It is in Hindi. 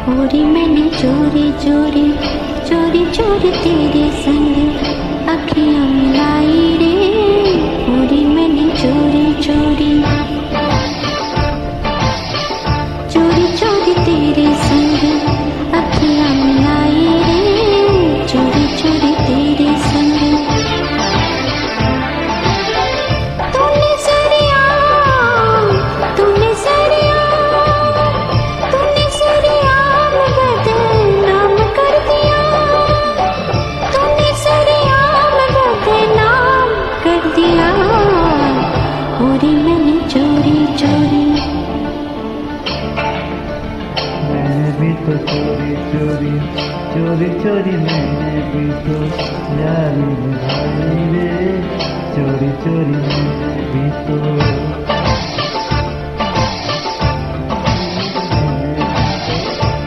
होरी मैंने चोरी चोरी चोरी चोरी तेरे संग अखियां मिलाई रे। होरी मैंने चोरी चोरी चोरी चोरी तेरे संग अखियां मिलाई रे। चोरी चोरी तेरे संग तूने सरिया तूने सरिया तूने सरिया में बदनाम कर दिया। तूने सरिया में बदनाम कर दिया। होरी मैंने चोरी चोरी मैंने भी तो चोरी चोरी चोरी चोरी मैंने भी तो यारी निभाई रे। चोरी चोरी मैंने भी तो